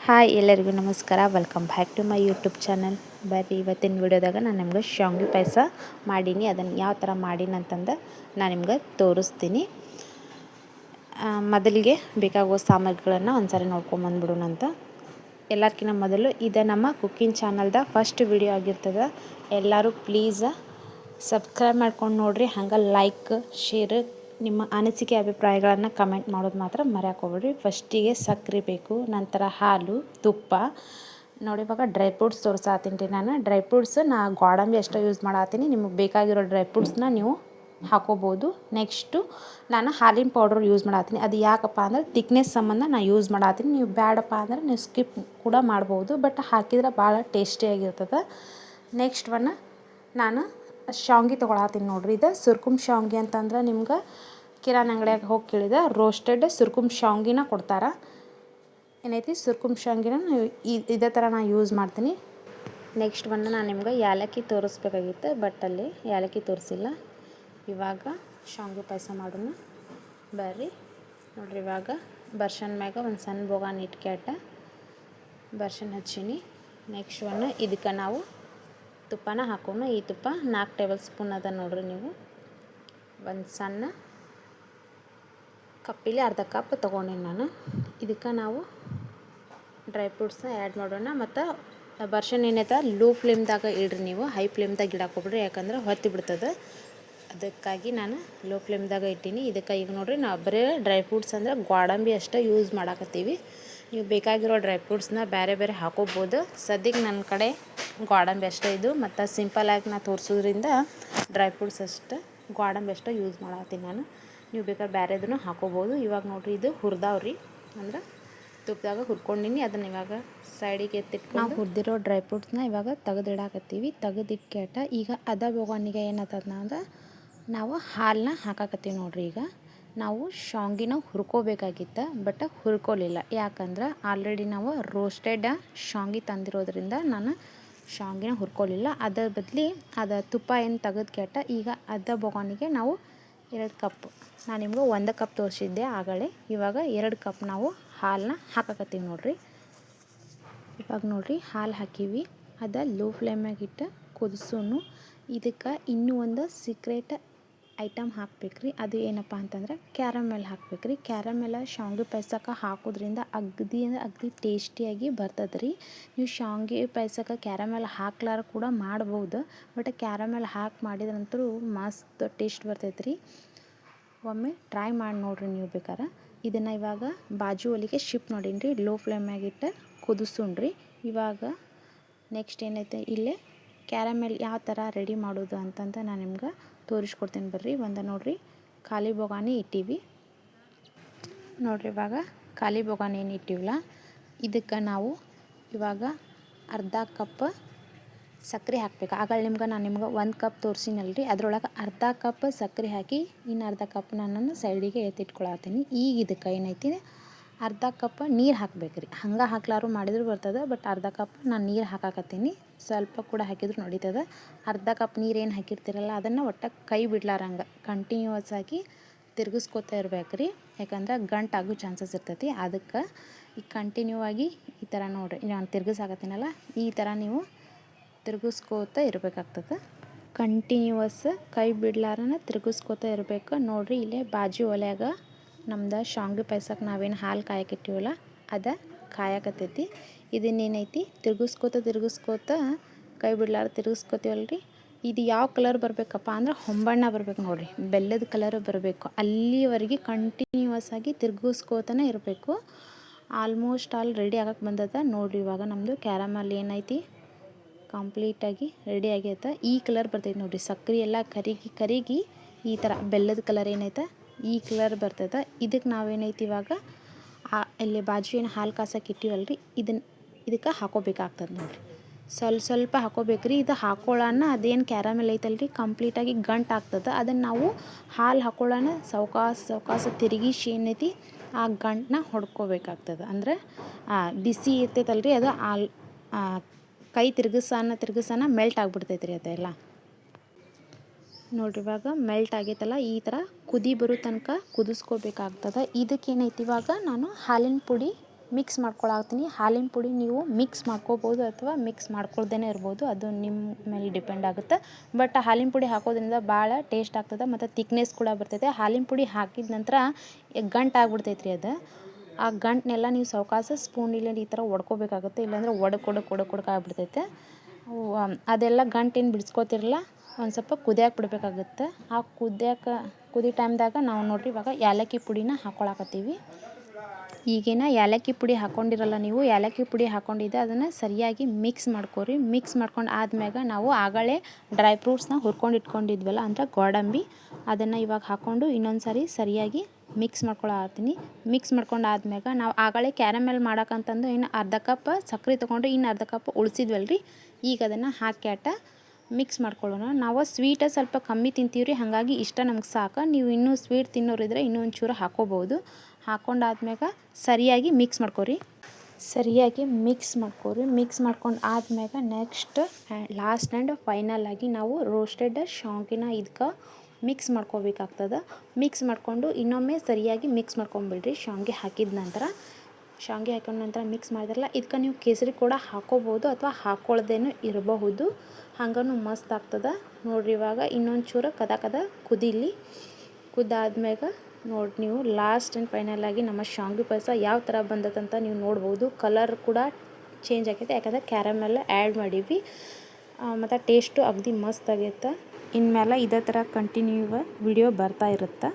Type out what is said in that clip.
Hi ಎಲ್ಲರಿಗೂ ನಮಸ್ಕಾರ. Welcome back to my YouTube channel. ಬರ್ರಿ ಇವತ್ತಿನ ವಿಡಿಯೋದಾಗ ನಾನು ನಿಮ್ಗೆ ಶಾವಿಗೆ ಪಾಯಸ ಮಾಡೀನಿ. ಅದನ್ನು ಯಾವ ಥರ ಮಾಡೀನಿ ಅಂತಂದು ನಾನು ನಿಮ್ಗೆ ತೋರಿಸ್ತೀನಿ. ಮೊದಲಿಗೆ ಬೇಕಾಗುವ ಸಾಮಗ್ರಿಗಳನ್ನು ಒಂದ್ಸರಿ ನೋಡ್ಕೊಂಬಂದ್ಬಿಡೋಣ ಅಂತ. ಎಲ್ಲರ್ಕಿಂತ ಮೊದಲು ಇದು ನಮ್ಮ ಕುಕ್ಕಿಂಗ್ ಚಾನಲ್ದ ಫಸ್ಟ್ ವಿಡಿಯೋ ಆಗಿರ್ತದೆ. ಎಲ್ಲರೂ ಪ್ಲೀಸ್ ಸಬ್ಸ್ಕ್ರೈಬ್ ಮಾಡ್ಕೊಂಡು ನೋಡಿರಿ. ಹಂಗೆ ಲೈಕ್ ಶೇರ್ ನಿಮ್ಮ ಅನಿಸಿಕೆ ಅಭಿಪ್ರಾಯಗಳನ್ನು ಕಮೆಂಟ್ ಮಾಡೋದು ಮಾತ್ರ ಮರೆಯೋಕೆ ಹೋಗ್ಬೇಡ್ರಿ. ಫಸ್ಟಿಗೆ ಸಕ್ಕರೆ ಬೇಕು, ನಂತರ ಹಾಲು, ತುಪ್ಪ. ನೋಡಿ ಇವಾಗ ಡ್ರೈ ಫ್ರೂಟ್ಸ್ ತೋರಿಸಾತೀನಿ ರೀ. ನಾನು ಡ್ರೈ ಫ್ರೂಟ್ಸ್ ಗೋಡಂಬಿ ಅಷ್ಟೇ ಯೂಸ್ ಮಾಡತ್ತೀನಿ. ನಿಮಗೆ ಬೇಕಾಗಿರೋ ಡ್ರೈ ಫ್ರೂಟ್ಸ್ನ ನೀವು ಹಾಕೋಬೋದು. ನೆಕ್ಸ್ಟು ನಾನು ಹಾಲಿನ ಪೌಡ್ರ್ ಯೂಸ್ ಮಾಡತ್ತೀನಿ. ಅದು ಯಾಕಪ್ಪ ಅಂದ್ರೆ ತಿಕ್ನೆಸ್ ಸಂಬಂಧ ನಾನು ಯೂಸ್ ಮಾಡತ್ತೀನಿ. ನೀವು ಬೇಡಪ್ಪ ಅಂದ್ರೆ ನೀವು ಸ್ಕಿಪ್ ಕೂಡ ಮಾಡ್ಬೋದು, ಬಟ್ ಹಾಕಿದ್ರೆ ಭಾಳ ಟೇಸ್ಟಿಯಾಗಿರ್ತದೆ. ನೆಕ್ಸ್ಟ್ ನಾನು ಶಾವಿಗೆ ತೊಗೊಳತ್ತೀನಿ ನೋಡಿರಿ. ಇದು ಸುರ್ಕುಮ್ ಶಾವಿಗೆ ಅಂತಂದ್ರೆ ನಿಮ್ಗೆ ಕಿರಾಣಿ ಅಂಗಡಿಯಾಗ ಹೋಗಿ ಕೇಳಿದೆ ರೋಸ್ಟೆಡ್ ಸುರ್ಕುಮ್ ಶಾವಿಗೆನ ಕೊಡ್ತಾರೆ. ಏನೈತಿ ಸುರ್ಕುಮ್ ಶಾವಿಗೆನ ಇದೇ ಥರ ನಾನು ಯೂಸ್ ಮಾಡ್ತೀನಿ. ನೆಕ್ಸ್ಟ್ ನಾನು ನಿಮ್ಗೆ ಏಲಕ್ಕಿ ತೋರಿಸ್ಬೇಕಾಗಿತ್ತು, ಬಟ್ ಅಲ್ಲಿ ಏಲಕ್ಕಿ ತೋರಿಸಿಲ್ಲ. ಇವಾಗ ಶಾವಿಗೆ ಪಾಯಸ ಮಾಡೋಣ ಬರ್ರಿ. ನೋಡಿರಿ ಇವಾಗ ಬರ್ಷನ್ ಮ್ಯಾಗ ಒಂದು ಸಣ್ಣ ಬೋಗಾನ್ ಇಟ್ಕ್ಯಾಟ ಬರ್ಷನ್ ಹಚ್ಚೀನಿ. ನೆಕ್ಸ್ಟ್ ಇದಕ್ಕೆ ನಾವು ತುಪ್ಪನ ಹಾಕೋಣ. ಈ ತುಪ್ಪ 4 ಟೇಬಲ್ ಸ್ಪೂನ್ ಅದ ನೋಡ್ರಿ. ನೀವು ಒಂದು ಸಣ್ಣ ಕಪ್ಪಿಲಿ ಅರ್ಧ ಕಪ್ ತೊಗೊಂಡಿನಿ ನಾನು. ಇದಕ್ಕೆ ನಾವು ಡ್ರೈ ಫ್ರೂಟ್ಸ್ನ ಆ್ಯಡ್ ಮಾಡೋಣ. ಮತ್ತು ಬರ್ಷನ್ ಏನೈತೆ ಲೋ ಫ್ಲೇಮ್ದಾಗ ಇಡ್ರಿ. ನೀವು ಹೈ ಫ್ಲೇಮ್ದಾಗ ಇಡಕ್ಕೆ ಹೋಗ್ಬಿಡ್ರಿ, ಯಾಕಂದ್ರೆ ಹೊತ್ತಿ ಬಿಡ್ತದೆ. ಅದಕ್ಕಾಗಿ ನಾನು ಲೋ ಫ್ಲೇಮ್ದಾಗ ಇಟ್ಟೀನಿ. ಇದಕ್ಕೆ ಈಗ ನೋಡಿರಿ ನಾವು ಬರೀ ಡ್ರೈ ಫ್ರೂಟ್ಸ್ ಅಂದರೆ ಗೋಡಂಬಿ ಅಷ್ಟೇ ಯೂಸ್ ಮಾಡಾಕತ್ತೀವಿ. ನೀವು ಬೇಕಾಗಿರೋ ಡ್ರೈ ಫ್ರೂಟ್ಸ್ನ ಬೇರೆ ಬೇರೆ ಹಾಕೋಬೋದು. ಸದ್ಯಕ್ಕೆ ನನ್ನ ಕಡೆ ಗೋಡಂಬಿ ಅಷ್ಟೇ ಇದು, ಮತ್ತು ಸಿಂಪಲಾಗಿ ನಾನು ತೋರಿಸೋದ್ರಿಂದ ಡ್ರೈ ಫ್ರೂಟ್ಸ್ ಅಷ್ಟೇ ಗೋಡಂಬಿ ಅಷ್ಟೇ ಯೂಸ್ ಮಾಡತ್ತೀನಿ ನಾನು. ನೀವು ಬೇಕಾದ್ರೆ ಬೇರೆದನ್ನು ಹಾಕೋಬೋದು. ಇವಾಗ ನೋಡಿರಿ ಇದು ಹುರಿದಾವ್ರಿ, ಅಂದ್ರೆ ತುಪ್ಪದಾಗ ಹುರ್ಕೊಂಡಿನಿ. ಅದನ್ನು ಇವಾಗ ಸೈಡಿಗೆ ಎತ್ತಿಟ್ಕೊಂಡು ನಾವು ಹುರಿದಿರೋ ಡ್ರೈ ಫ್ರೂಟ್ಸ್ನ ಇವಾಗ ತೆಗೆದಿಡಾಕತ್ತೀವಿ. ತೆಗೆದಿಟ್ಕೇಟ ಈಗ ಅದ ಬೋಗಾನಿಗೆ ಏನತ್ತದ ಅಂದ್ರೆ ನಾವು ಹಾಲನ್ನ ಹಾಕಾಕತ್ತೀವಿ ನೋಡಿರಿ. ಈಗ ನಾವು ಶಾವಿಗೆನ ಹುರ್ಕೋಬೇಕಾಗಿತ್ತು, ಬಟ್ ಹುರ್ಕೊಲಿಲ್ಲ. ಯಾಕಂದ್ರೆ ಆಲ್ರೆಡಿ ನಾವು ರೋಸ್ಟೆಡ್ ಶಾವಿಗೆ ತಂದಿರೋದ್ರಿಂದ ನಾನು ಶಾವಿಗೆನ ಹುರ್ಕೊಲಿಲ್ಲ. ಅದರ ಬದಲಿ ಅದು ತುಪ್ಪ ಏನು ತೆಗೆದ್ಕೇಟ ಈಗ ಅದ ಬೋಗಾನಿಗೆ ನಾವು 2 ಕಪ್, ನಾನು ನಿಮ್ಗೆ 1 ಕಪ್ ತೋರಿಸಿದ್ದೆ ಆಗಲೇ. ಇವಾಗ 2 ಕಪ್ ನಾವು ಹಾಲನ್ನ ಹಾಕಾಕತ್ತೀವಿ ನೋಡಿರಿ. ಇವಾಗ ನೋಡಿರಿ ಹಾಲು ಹಾಕೀವಿ. ಅದು ಲೋ ಫ್ಲೇಮಾಗಿಟ್ಟು ಕುದಿಸೋನು. ಇದಕ್ಕೆ ಇನ್ನೂ ಒಂದು ಸೀಕ್ರೆಟ್ ಐಟಮ್ ಹಾಕ್ಬೇಕ್ರಿ. ಅದು ಏನಪ್ಪ ಅಂತಂದ್ರೆ ಕ್ಯಾರಮೆಲ್ ಹಾಕ್ಬೇಕ್ರಿ. ಕ್ಯಾರಮೆಲ್ಲ ಶಾವಿಗೆ ಪಾಯಸಕ್ಕೆ ಹಾಕೋದ್ರಿಂದ ಅಗದಿ ಟೇಸ್ಟಿಯಾಗಿ ಬರ್ತದೆ ರೀ. ನೀವು ಶಾವಿಗೆ ಪಾಯಸಕ್ಕೆ ಕ್ಯಾರಮೆಲ್ ಹಾಕ್ಲಾರ ಕೂಡ ಮಾಡ್ಬೋದು, ಬಟ್ ಕ್ಯಾರಮೆಲ್ ಹಾಕಿ ಮಾಡಿದ್ರಂತೂ ಮಸ್ತ್ ಟೇಸ್ಟ್ ಬರ್ತೈತೆ ರೀ. ಒಮ್ಮೆ ಟ್ರೈ ಮಾಡಿ ನೋಡಿರಿ ನೀವು ಬೇಕಾರೆ. ಇದನ್ನು ಇವಾಗ ಬಾಜು ಒಲೆಗೆ ಶಿಫ್ಟ್ ಮಾಡೀನಿ ರೀ. ಲೋ ಫ್ಲೇಮಾಗಿಟ್ಟು ಕುದಿಸೋಣ್ರಿ. ಇವಾಗ ನೆಕ್ಸ್ಟ್ ಏನೈತೆ ಇಲ್ಲೇ ಕ್ಯಾರಮೆಲ್ ಯಾವ ಥರ ರೆಡಿ ಮಾಡೋದು ಅಂತಂತ ನಾನು ನಿಮ್ಗೆ ತೋರಿಸ್ಕೊಡ್ತೀನಿ ಬರ್ರಿ. ನೋಡಿರಿ ಖಾಲಿ ಬೋಗಾನಿ ಇಟ್ಟೀವಿ ನೋಡಿರಿ. ಇವಾಗ ಖಾಲಿ ಬೋಗಾನಿ ಏನು ಇಟ್ಟಿವಲ್ಲ, ಇದಕ್ಕೆ ನಾವು ಇವಾಗ ಅರ್ಧ ಕಪ್ ಸಕ್ಕರೆ ಹಾಕಬೇಕು. ಆಗ ನಾನು ನಿಮ್ಗೆ 1 ಕಪ್ ತೋರಿಸಿನಲ್ರಿ, ಅದರೊಳಗೆ ಅರ್ಧ ಕಪ್ ಸಕ್ಕರೆ ಹಾಕಿ ಇನ್ನು ಅರ್ಧ ಕಪ್ ನಾನು ಸೈಡಿಗೆ ಎತ್ತಿಟ್ಕೊಳತ್ತೀನಿ. ಈಗ ಇದಕ್ಕೆ ಏನೈತಿ ಅರ್ಧ ಕಪ್ ನೀರು ಹಾಕಬೇಕ್ರಿ. ಹಂಗೆ ಹಾಕ್ಲಾರು ಮಾಡಿದ್ರು ಬರ್ತದೆ, ಬಟ್ ಅರ್ಧ ಕಪ್ ನಾನು ನೀರು ಹಾಕಾಕತ್ತೀನಿ. ಸ್ವಲ್ಪ ಕೂಡ ಹಾಕಿದ್ರು ನಡೀತದೆ. ಅರ್ಧ ಕಪ್ ನೀರು ಏನು ಹಾಕಿರ್ತೀರಲ್ಲ ಅದನ್ನು ಒಟ್ಟು ಕೈ ಬಿಡ್ಲಾರಂಗೆ ಕಂಟಿನ್ಯೂಸ್ ಆಗಿ ತಿರ್ಗಿಸ್ಕೊತಾ ಇರ್ಬೇಕ್ರಿ. ಯಾಕಂದ್ರೆ ಗಂಟು ಆಗೋ ಚಾನ್ಸಸ್ ಇರ್ತೈತಿ. ಅದಕ್ಕೆ ಈಗ ಕಂಟಿನ್ಯೂ ಆಗಿ ಈ ಥರ ನೋಡಿರಿ, ನಾನು ತಿರ್ಗಿಸಾಕತ್ತೀನಲ್ಲ ಈ ಥರ ನೀವು ತಿರ್ಗಿಸ್ಕೋತಾ ಇರಬೇಕಾಗ್ತದೆ. ಕಂಟಿನ್ಯೂವಸ್ ಕೈ ಬಿಡ್ಲಾರನ ತಿರ್ಗಿಸ್ಕೋತಾ ಇರಬೇಕು ನೋಡಿರಿ. ಇಲ್ಲೇ ಬಾಜು ಒಲೆಯಾಗ ನಮ್ದು ಶಾವಿಗೆ ಪಾಯಸಕ್ಕೆ ನಾವೇನು ಹಾಲು ಕಾಯಕ್ಕಿಟ್ಟಿವಲ್ಲ ಅದು ಕಾಯಕತ್ತೈತಿ. ಇದನ್ನೇನೈತಿ ತಿರ್ಗಿಸ್ಕೋತ ಕೈ ಬಿಡ್ಲಾರ ತಿರ್ಗಿಸ್ಕೋತೀವಲ್ರಿ. ಇದು ಯಾವ ಕಲರ್ ಬರಬೇಕಪ್ಪ ಅಂದ್ರೆ ಹೊಂಬಣ್ಣ ಬರಬೇಕು ನೋಡಿರಿ, ಬೆಲ್ಲದ ಕಲರ್ ಬರಬೇಕು. ಅಲ್ಲಿವರೆಗೆ ಕಂಟಿನ್ಯೂವಸ್ ಆಗಿ ತಿರ್ಗಿಸ್ಕೋತಾನೆ ಇರಬೇಕು. ಆಲ್ಮೋಸ್ಟ್ ಆಲ್ ರೆಡಿ ಆಗಕ್ಕೆ ಬಂದದ ನೋಡಿರಿ. ಇವಾಗ ನಮ್ಮದು ಕ್ಯಾರಮಲ್ ಏನೈತಿ ಕಂಪ್ಲೀಟಾಗಿ ರೆಡಿ ಆಗೈತೆ. ಈ ಕಲರ್ ಬರ್ತೈತೆ ನೋಡಿರಿ. ಸಕ್ಕರೆ ಎಲ್ಲ ಕರಿಗಿ ಈ ಥರ ಬೆಲ್ಲದ ಕಲರ್ ಏನೈತೆ ಈ ಕಲರ್ ಬರ್ತದೆ. ಇದಕ್ಕೆ ನಾವೇನೈತಿ ಇವಾಗ ಇಲ್ಲಿ ಬಾಜು ಏನು ಹಾಲು ಕಾಸಕ್ಕೆ ಇಟ್ಟಿವಲ್ರಿ ಇದಕ್ಕೆ ಹಾಕೋಬೇಕಾಗ್ತದೆ ನೋಡಿರಿ. ಸ್ವಲ್ಪ ಹಾಕೋಬೇಕ್ರಿ. ಇದು ಹಾಕೊಳ್ಳೋಣ ಅದೇನು ಕ್ಯಾರಮೆಲ್ ಐತಲ್ರಿ ಕಂಪ್ಲೀಟಾಗಿ ಗಂಟು ಆಗ್ತದೆ. ಅದನ್ನು ನಾವು ಹಾಲು ಹಾಕೊಳ್ಳೋಣ ಸಾವಕಾಶ ತಿರುಗಿಸಿ ಏನೈತಿ ಆ ಗಂಟನ್ನ ಹೊಡ್ಕೋಬೇಕಾಗ್ತದೆ. ಅಂದ್ರೆ ಬಿಸಿ ಇರ್ತೈತಲ್ರಿ ಅದು ಕೈ ತಿರ್ಗಿಸೋಣ ಮೆಲ್ಟ್ ಆಗಿಬಿಡ್ತೈತೆ ರೀ ಅದೆಲ್ಲ. ನೋಡಿರಿ ಇವಾಗ ಮೆಲ್ಟ್ ಆಗೈತಲ್ಲ, ಈ ಥರ ಕುದಿ ಬರೋ ತನಕ ಕುದಿಸ್ಕೋಬೇಕಾಗ್ತದೆ. ಇದಕ್ಕೇನೈತಿ ಇವಾಗ ನಾನು ಹಾಲಿನ ಪುಡಿ ಮಿಕ್ಸ್ ಮಾಡ್ಕೊಳತ್ತೀನಿ. ಹಾಲಿನ ಪುಡಿ ನೀವು ಮಿಕ್ಸ್ ಮಾಡ್ಕೋಬೋದು ಅಥವಾ ಮಿಕ್ಸ್ ಮಾಡ್ಕೊಳ್ದೇ ಇರ್ಬೋದು, ಅದು ನಿಮ್ಮ ಮೇಲೆ ಡಿಪೆಂಡ್ ಆಗುತ್ತೆ. ಬಟ್ ಹಾಲಿನ ಪುಡಿ ಹಾಕೋದ್ರಿಂದ ಭಾಳ ಟೇಸ್ಟ್ ಆಗ್ತದೆ ಮತ್ತು ಥಿಕ್ನೆಸ್ ಕೂಡ ಬರ್ತೈತೆ. ಹಾಲಿನ ಪುಡಿ ಹಾಕಿದ ನಂತರ ಗಂಟು ಆಗ್ಬಿಡ್ತೈತೆ ರೀ ಅದು. ಆ ಗಂಟನ್ನೆಲ್ಲ ನೀವು ಸಾವಕಾಶ ಸ್ಪೂನ್ ಇಲ್ಲ ಈ ಥರ ಒಡ್ಕೋಬೇಕಾಗುತ್ತೆ, ಇಲ್ಲಾಂದ್ರೆ ಒಡಕ್ ಆಗ್ಬಿಡ್ತೈತೆ. ಅದೆಲ್ಲ ಗಂಟೇನು ಬಿಡಿಸ್ಕೋತಿರಲ್ಲ, ಒಂದು ಸ್ವಲ್ಪ ಕುದಿಯಾಕೆ ಬಿಡಬೇಕಾಗುತ್ತೆ. ಆ ಕುದಿ ಟೈಮ್ದಾಗ ನಾವು ನೋಡಿರಿ ಇವಾಗ ಏಲಕ್ಕಿ ಪುಡಿನ ಹಾಕ್ಕೊಳಕತ್ತೀವಿ. ಈಗೇನ ಏಲಕ್ಕಿ ಪುಡಿ ಹಾಕ್ಕೊಂಡಿರಲ್ಲ ನೀವು, ಏಲಕ್ಕಿ ಪುಡಿ ಹಾಕ್ಕೊಂಡಿದ್ದೆ ಅದನ್ನು ಸರಿಯಾಗಿ ಮಿಕ್ಸ್ ಮಾಡ್ಕೊರಿ. ಮಿಕ್ಸ್ ಮಾಡ್ಕೊಂಡು ಆದ್ಮ್ಯಾಗ ನಾವು ಆಗಳೇ ಡ್ರೈ ಫ್ರೂಟ್ಸ್ನ ಹುರ್ಕೊಂಡು ಇಟ್ಕೊಂಡಿದ್ವಲ್ಲ ಅಂದರೆ ಗೋಡಂಬಿ, ಅದನ್ನು ಇವಾಗ ಹಾಕ್ಕೊಂಡು ಇನ್ನೊಂದು ಸಾರಿ ಸರಿಯಾಗಿ ಮಿಕ್ಸ್ ಮಾಡ್ಕೊಳತ್ತೀನಿ. ಮಿಕ್ಸ್ ಮಾಡ್ಕೊಂಡು ಆದ್ಮ್ಯಾಗ ನಾವು ಆಗಳೇ ಕ್ಯಾರಮೆಲ್ ಮಾಡೋಕ್ಕಂತಂದು ಇನ್ನು ಅರ್ಧ ಕಪ್ ಸಕ್ಕರೆ ತೊಗೊಂಡು ಇನ್ನು ಅರ್ಧ ಕಪ್ ಉಳಿಸಿದ್ವಲ್ರಿ, ಈಗ ಅದನ್ನು ಹಾಕ್ಯಾಟ ಮಿಕ್ಸ್ ಮಾಡ್ಕೊಳ್ಳೋಣ. ನಾವು ಸ್ವೀಟ ಸ್ವಲ್ಪ ಕಮ್ಮಿ ತಿಂತೀವಿ ರೀ, ಹಾಗಾಗಿ ಇಷ್ಟ ನಮ್ಗೆ ಸಾಕು. ನೀವು ಇನ್ನೂ ಸ್ವೀಟ್ ತಿನ್ನೋರಿದ್ರೆ ಇನ್ನೂ ಒಂಚೂರು ಹಾಕ್ಕೋಬೋದು. ಹಾಕ್ಕೊಂಡಾದ್ಮ್ಯಾಗ ಸರಿಯಾಗಿ ಮಿಕ್ಸ್ ಮಾಡ್ಕೊರಿ. ಮಿಕ್ಸ್ ಮಾಡ್ಕೊಂಡು ಆದ್ಮ್ಯಾಗ ನೆಕ್ಸ್ಟ್ ಲಾಸ್ಟ್ ಆ್ಯಂಡ್ ಫೈನಲ್ ಆಗಿ ನಾವು ರೋಸ್ಟೆಡ್ ಶಾವ್ಗೆನ ಇದಕ್ಕೆ ಮಿಕ್ಸ್ ಮಾಡ್ಕೋಬೇಕಾಗ್ತದೆ. ಮಿಕ್ಸ್ ಮಾಡಿಕೊಂಡು ಇನ್ನೊಮ್ಮೆ ಸರಿಯಾಗಿ ಮಿಕ್ಸ್ ಮಾಡ್ಕೊಂಬಿಡ್ರಿ. ಶಾವ್ಗೆ ಹಾಕಿದ ನಂತರ ಮಿಕ್ಸ್ ಮಾಡಿದ್ರಲ್ಲ, ಇದಕ್ಕೆ ನೀವು ಕೇಸರಿ ಕೂಡ ಹಾಕ್ಕೋಬೋದು ಅಥವಾ ಹಾಕ್ಕೊಳ್ದೇನೂ ಇರಬಹುದು, ಹಂಗೂ ಮಸ್ತ್ ಆಗ್ತದೆ ನೋಡಿರಿ. ಇವಾಗ ಇನ್ನೊಂದು ಚೂರು ಕದ ಕುದೀಲಿ. ಕುದ್ದಾದ್ಮ್ಯಾಗ ನೋಡಿ ನೀವು ಲಾಸ್ಟ್ ಆ್ಯಂಡ್ ಫೈನಲ್ ಆಗಿ ನಮ್ಮ ಶಾವ್ಗೆ ಪಾಯಸ ಯಾವ ಥರ ಬಂದದಂತ ನೀವು ನೋಡ್ಬೋದು. ಕಲರ್ ಕೂಡ ಚೇಂಜ್ ಆಗೈತೆ, ಯಾಕಂದರೆ ಕ್ಯಾರಮೆಲ್ಲ ಆ್ಯಡ್ ಮಾಡೀವಿ ಮತ್ತು ಟೇಸ್ಟು ಅಗದಿ ಮಸ್ತ್ ಆಗೈತೆ. ಇನ್ಮೇಲೆ ಇದೇ ಥರ ಕಂಟಿನ್ಯೂ ವಿಡಿಯೋ ಬರ್ತಾ ಇರುತ್ತೆ.